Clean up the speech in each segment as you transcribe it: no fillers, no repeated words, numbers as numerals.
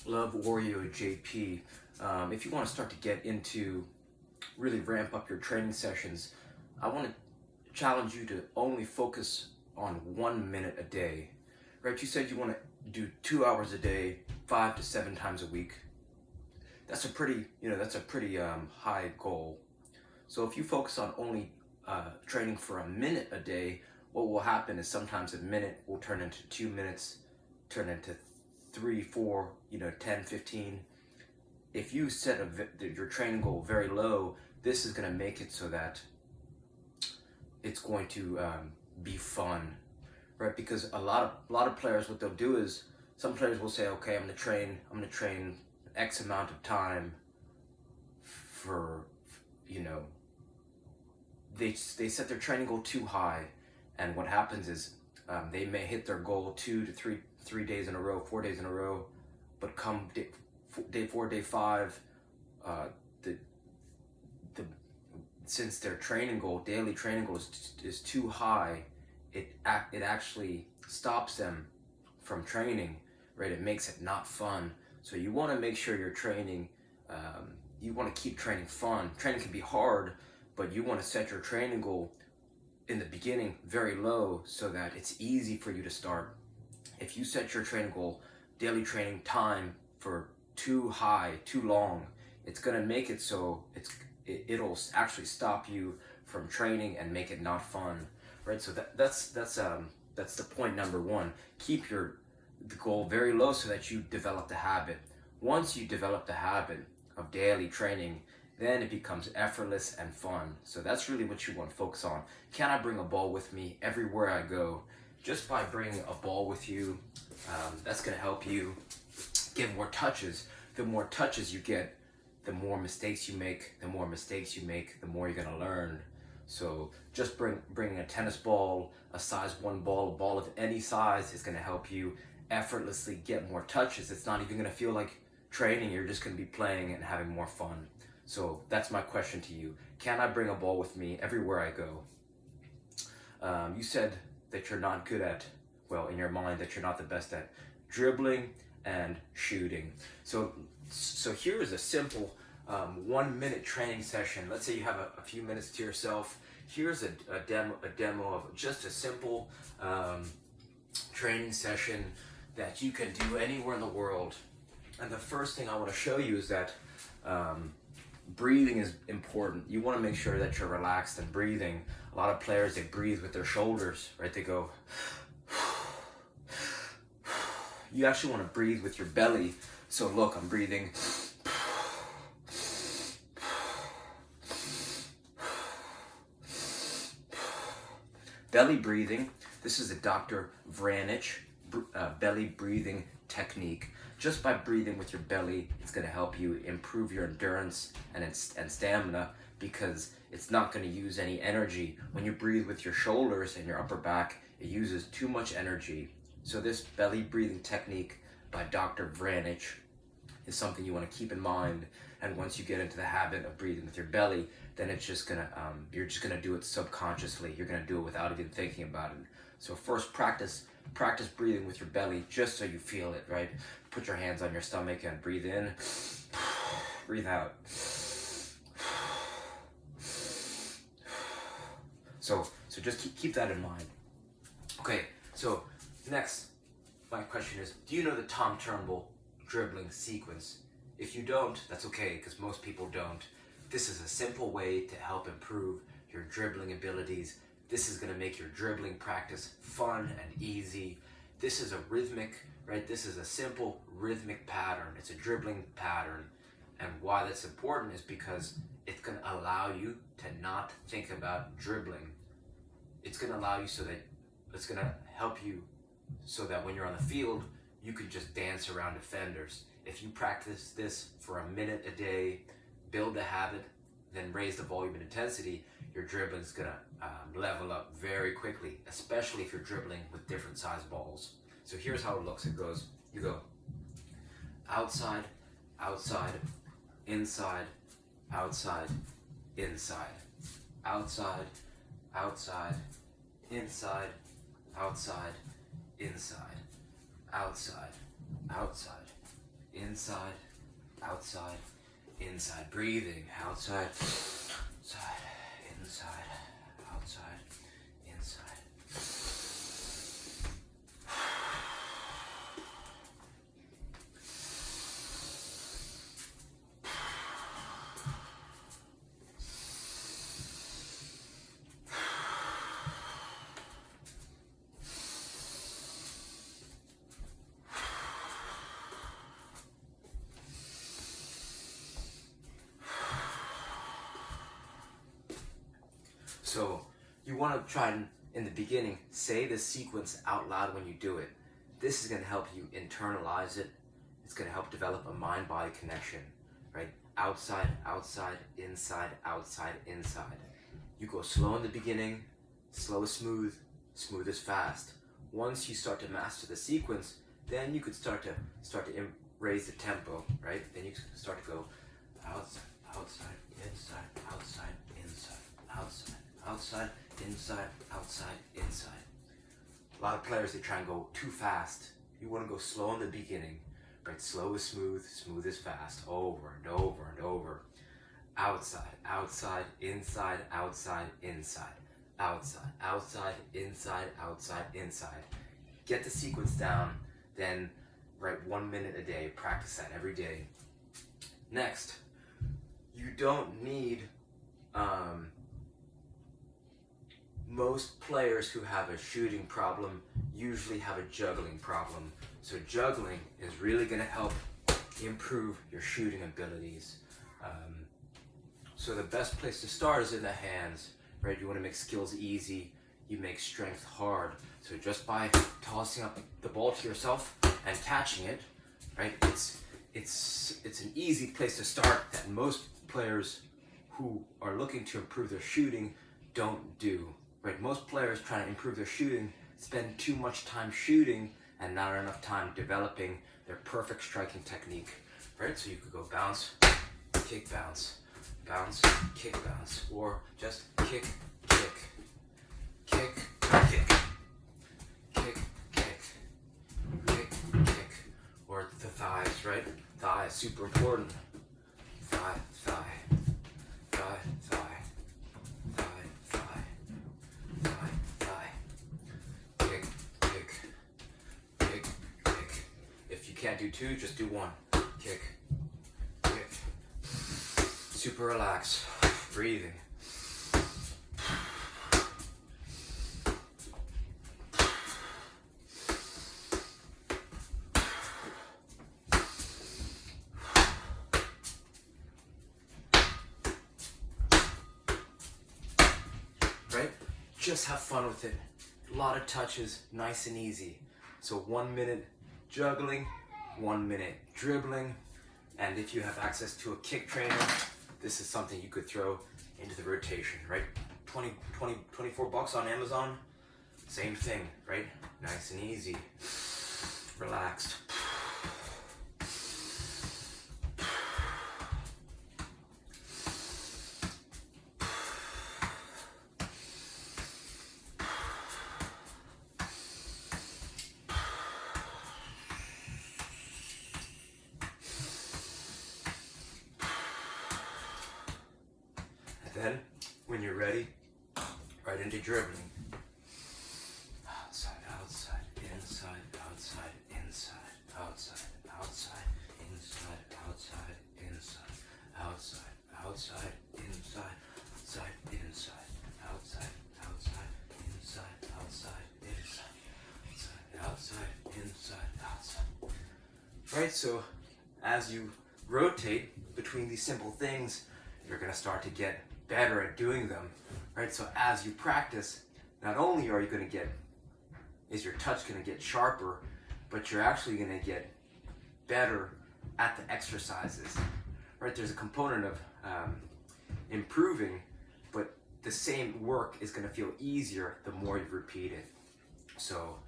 Love Oreo JP. If you want to start to get into really ramp up your training sessions, I want to challenge you to only focus on 1 minute a day. Right? You said you want to do 2 hours a day, 5 to 7 times a week. That's a pretty, high goal. So if you focus on only training for a minute a day, what will happen is sometimes a minute will turn into 2 minutes, turn into 3, 4, 10, 15. If you set your training goal very low, this is going to make it so that it's going to be fun, right? Because a lot of players, what they'll do is, some players will say, okay, I'm going to train X amount of time for, they set their training goal too high, and what happens is they may hit their goal 2 to 3 days in a row, 4 days in a row, but come day 4, day 5, since their daily training goal is too high, it actually stops them from training, right? It makes it not fun. So you want to make sure you're training, you want to keep training fun. Training can be hard, but you want to set your training goal in the beginning very low so that it's easy for you to start. If you set your training goal, daily training time, for too high, too long, it's going to make it so it'll actually stop you from training and make it not fun, right? So that's the point number one. Keep the goal very low so that you develop the habit. Once you develop the habit of daily training, then it becomes effortless and fun. So that's really what you want to focus on. Can I bring a ball with me everywhere I go? Just by bringing a ball with you, that's going to help you get more touches. The more touches you get, the more mistakes you make. The more mistakes you make, the more you're going to learn. So just bringing a tennis ball, a size 1 ball, a ball of any size is going to help you effortlessly get more touches. It's not even going to feel like training. You're just going to be playing and having more fun. So that's my question to you. Can I bring a ball with me everywhere I go? You said that you're not good at, in your mind, that you're not the best at dribbling and shooting. So here is a simple 1 minute training session. Let's say you have a few minutes to yourself. Here's a demo of just a simple training session that you can do anywhere in the world. And the first thing I want to show you is that breathing is important. You want to make sure that you're relaxed and breathing. A lot of players, they breathe with their shoulders, right? They go. You actually want to breathe with your belly. So look, I'm breathing. Belly breathing. This is a Dr. Vranich belly breathing technique. Just by breathing with your belly, it's going to help you improve your endurance and stamina, because it's not going to use any energy. When you breathe with your shoulders and your upper back, it uses too much energy. So this belly breathing technique by Dr. Vranich is something you want to keep in mind. And once you get into the habit of breathing with your belly, then it's just gonna you're just gonna do it subconsciously. You're gonna do it without even thinking about it. So first, practice breathing with your belly, just so you feel it, right? Put your hands on your stomach and breathe in, breathe out. So just keep that in mind. Okay, so next, my question is, do you know the Tom Turnbull dribbling sequence? If you don't, that's okay, because most people don't. This is a simple way to help improve your dribbling abilities. This is going to make your dribbling practice fun and easy. This is a rhythmic, right? This is a simple rhythmic pattern. It's a dribbling pattern. And why that's important is because it's going to allow you to not think about dribbling. It's going to allow you it's going to help you so that when you're on the field, you can just dance around defenders. If you practice this for a minute a day, build a habit, then raise the volume and intensity, your dribbling is going to level up very quickly, especially if you're dribbling with different size balls. So here's how it looks. You go outside, outside, inside, outside, inside, outside, outside, inside, outside, inside, outside, outside, inside. inside, outside, inside. Breathing, outside, inside, inside, outside, inside. So you want to try and, in the beginning, say the sequence out loud when you do it. This is going to help you internalize it. It's going to help develop a mind-body connection, right? Outside, outside, inside, outside, inside. You go slow in the beginning, slow is smooth, smooth is fast. Once you start to master the sequence, then you could start to raise the tempo, right? Then you start to go outside, outside, inside, outside, inside, outside, outside, inside, outside, inside. A lot of players, they try and go too fast. You want to go slow in the beginning, right? Slow is smooth, smooth is fast, over and over and over. Outside, outside, inside, outside, inside. Outside, outside, inside, outside, inside. Get the sequence down, then write 1 minute a day. Practice that every day. Next, you don't need most players who have a shooting problem usually have a juggling problem. So juggling is really going to help improve your shooting abilities. So the best place to start is in the hands, right? You want to make skills easy, you make strength hard. So just by tossing up the ball to yourself and catching it, right? It's an easy place to start that most players who are looking to improve their shooting don't do. Right, most players trying to improve their shooting spend too much time shooting and not enough time developing their perfect striking technique. Right, so you could go bounce, kick, bounce, bounce, kick, bounce, or just kick, kick, kick, kick, kick, kick, kick, kick, or the thighs. Right, thigh is super important. Thigh, thigh, thigh, thigh. Can't do two, just do one. Kick, kick. Super relaxed. Breathing. Right? Just have fun with it. A lot of touches, nice and easy. So 1 minute juggling, 1 minute dribbling, and if you have access to a kick trainer, this is something you could throw into the rotation, right? 24 bucks on Amazon, same thing, right? Nice and easy, relaxed. Then, when you're ready, right into dribbling. Outside, outside, inside, outside, inside, outside, outside, inside, outside, inside, outside, outside, inside, outside, inside, outside, outside, inside, outside, inside, outside, inside, outside. Right, so as you rotate between these simple things, you're going to start to get better at doing them, right? So as you practice, not only are you going to get, is your touch going to get sharper, but you're actually going to get better at the exercises, right? There's a component of improving, but the same work is going to feel easier the more you repeat it. So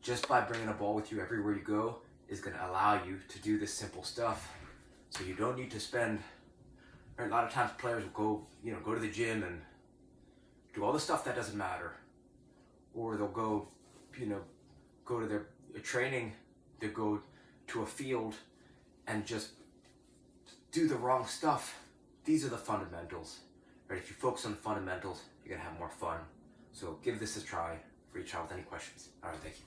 just by bringing a ball with you everywhere you go is going to allow you to do this simple stuff. So you don't need to spend. A lot of times players will go to the gym and do all the stuff that doesn't matter. Or they'll go to their training, they'll go to a field and just do the wrong stuff. These are the fundamentals, right? If you focus on the fundamentals, you're gonna have more fun. So give this a try. Reach out with any questions. All right, thank you.